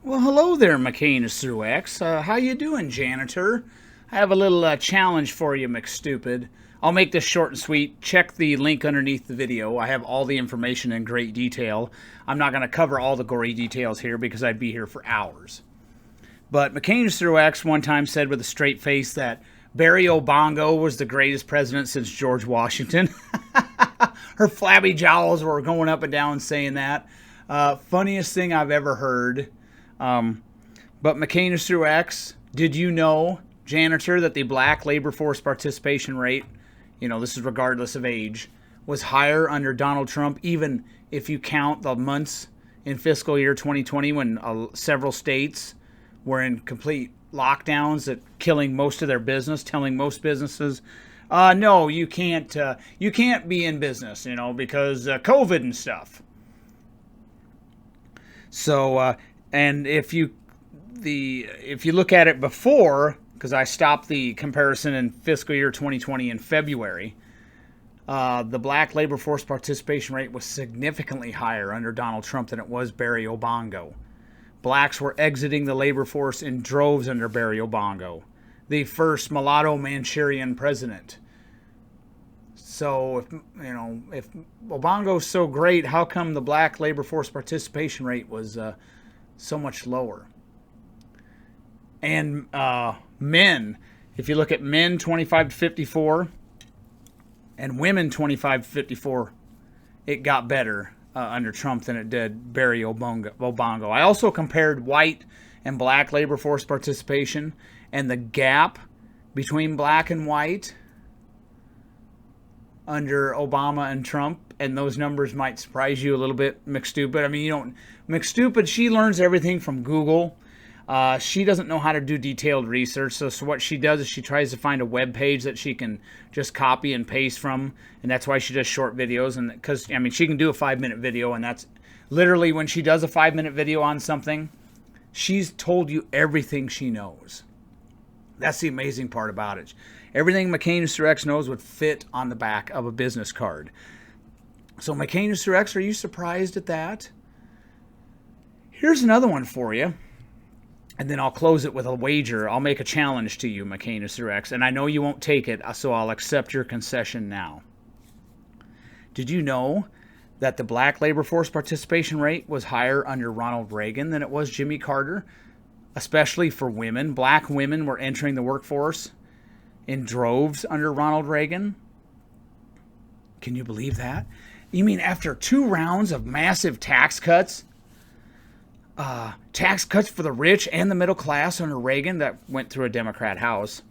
Well, hello there, McCainisthroughX. How you doing, janitor? I have a little challenge for you, McStupid. I'll make this short and sweet. Check the link underneath the video. I have all the information in great detail. I'm not going to cover all the gory details here because I'd be here for hours. But McCainisthroughX one time said with a straight face that Barry Obongo was the greatest president since George Washington. Her flabby jowls were going up and down saying that. Funniest thing I've ever heard. But McCainisthroughX, did you know, janitor, that the black labor force participation rate, this is regardless of age, was higher under Donald Trump, even if you count the months in fiscal year 2020 when several states were in complete lockdowns that killing most of their business, telling most businesses, no, you can't be in business, because COVID and stuff. So, and if you look at it before, because I stopped the comparison in fiscal year 2020 in February, the black labor force participation rate was significantly higher under Donald Trump than it was Barry Obongo. Blacks were exiting the labor force in droves under Barry Obongo, the first mulatto Manchurian president. So, if Obongo's so great, how come the black labor force participation rate was so much lower? And men, if you look at men 25 to 54 and women 25 to 54, it got better under Trump than it did Barry Obongo. I also compared white and black labor force participation, and the gap between black and white under Obama and Trump, and those numbers might surprise you a little bit, McStupid. I mean, McStupid, she learns everything from Google. She doesn't know how to do detailed research, so what she does is she tries to find a web page that she can just copy and paste from, and that's why she does short videos. And because, she can do a 5-minute video, and that's literally when she does a 5-minute video on something, she's told you everything she knows. That's the amazing part about it. Everything McCainisthroughX knows would fit on the back of a business card. So McCainisthroughX, are you surprised at that? Here's another one for you. And then I'll close it with a wager. I'll make a challenge to you, McCainisthroughX. And I know you won't take it, so I'll accept your concession now. Did you know that the black labor force participation rate was higher under Ronald Reagan than it was Jimmy Carter? Especially for women. Black women were entering the workforce in droves under Ronald Reagan. Can you believe that? You mean after 2 rounds of massive tax cuts for the rich and the middle class under Reagan that went through a Democrat House,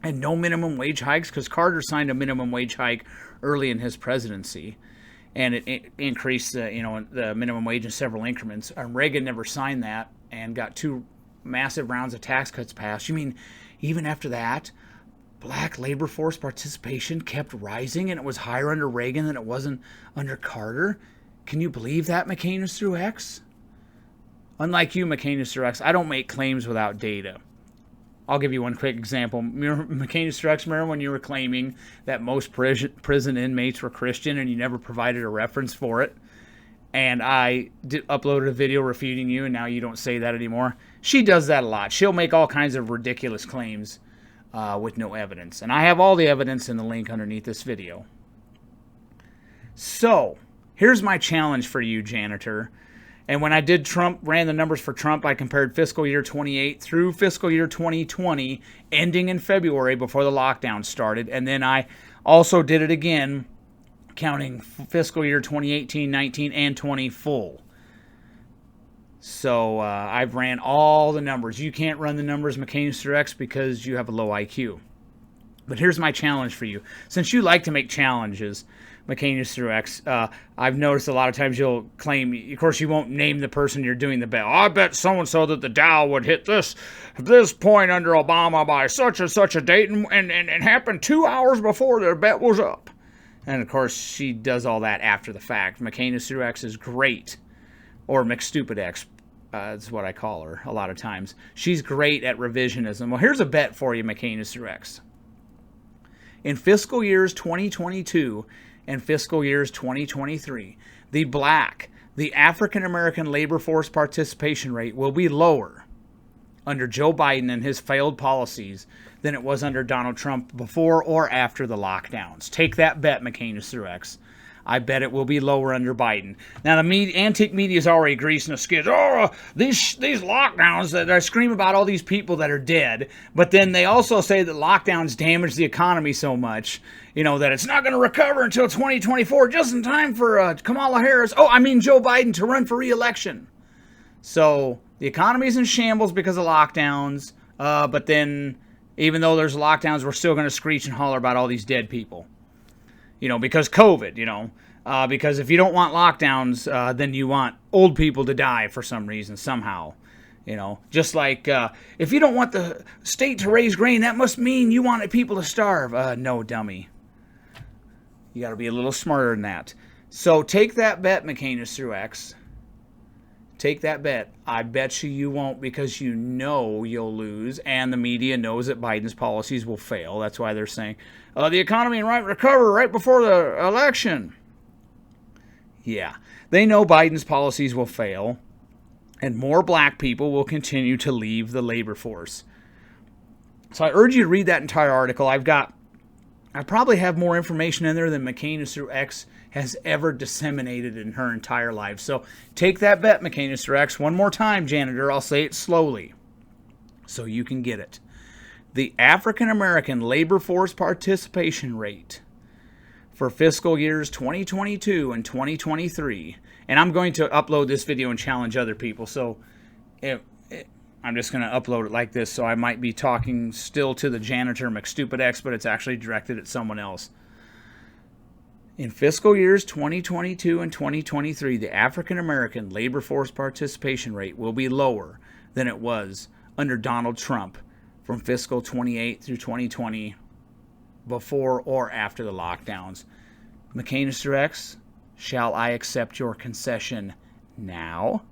and no minimum wage hikes, because Carter signed a minimum wage hike early in his presidency, and it increased the minimum wage in several increments. And Reagan never signed that and got 2 massive rounds of tax cuts passed. You mean even after that, black labor force participation kept rising, and it was higher under Reagan than it wasn't under Carter? Can you believe that, McCainisthroughX? Unlike you, McCainisthroughX, I don't make claims without data. I'll give you one quick example. McCainisthroughX, remember when you were claiming that most prison inmates were Christian and you never provided a reference for it? And I uploaded a video refuting you, and now you don't say that anymore. She does that a lot. She'll make all kinds of ridiculous claims with no evidence. And I have all the evidence in the link underneath this video. So, here's my challenge for you, janitor. And when I did ran the numbers for Trump, I compared fiscal year 28 through fiscal year 2020, ending in February before the lockdown started. And then I also did it again, counting fiscal year 2018, 19, and 20 full. So I've ran all the numbers. You can't run the numbers, McCainisthroughX, because you have a low IQ. But here's my challenge for you. Since you like to make challenges, McCainisthroughX, I've noticed a lot of times you'll claim, of course you won't name the person you're doing the bet. I bet so-and-so that the Dow would hit this point under Obama by such and such a date, and happened 2 hours before their bet was up. And of course she does all that after the fact. McCainisthroughX is great. Or Mcstupidx, is what I call her a lot of times. She's great at revisionism. Well, here's a bet for you, McCainisthroughX. In fiscal years 2022 and fiscal years 2023, the the African American labor force participation rate will be lower under Joe Biden and his failed policies than it was under Donald Trump before or after the lockdowns. Take that bet, McCainisthroughX. I bet it will be lower under Biden. Now, the antique media is already greasing the skids. Oh, these lockdowns, that they scream about all these people that are dead, but then they also say that lockdowns damage the economy so much, that it's not going to recover until 2024, just in time for Kamala Harris, Joe Biden, to run for re-election. So the economy's in shambles because of lockdowns, but then even though there's lockdowns, we're still going to screech and holler about all these dead people. Because COVID, because if you don't want lockdowns, then you want old people to die for some reason, somehow. Just like if you don't want the state to raise grain, that must mean you want people to starve. No, dummy. You got to be a little smarter than that. So take that bet, McCainisthroughX. Take that bet. I bet you won't, because you'll lose, and the media knows that Biden's policies will fail. That's why they're saying the economy might recover right before the election. Yeah, they know Biden's policies will fail, and more black people will continue to leave the labor force. So I urge you to read that entire article. I probably have more information in there than McCainisthroughX has ever disseminated in her entire life. So take that bet, McCainisthroughX. One more time, janitor. I'll say it slowly so you can get it. The African American labor force participation rate for fiscal years 2022 and 2023. And I'm going to upload this video and challenge other people. So I'm just going to upload it like this. So I might be talking still to the janitor, Mcstupidx, but it's actually directed at someone else. In fiscal years 2022 and 2023, the African American labor force participation rate will be lower than it was under Donald Trump from fiscal 28 through 2020, before or after the lockdowns. McCainisthroughX, shall I accept your concession now?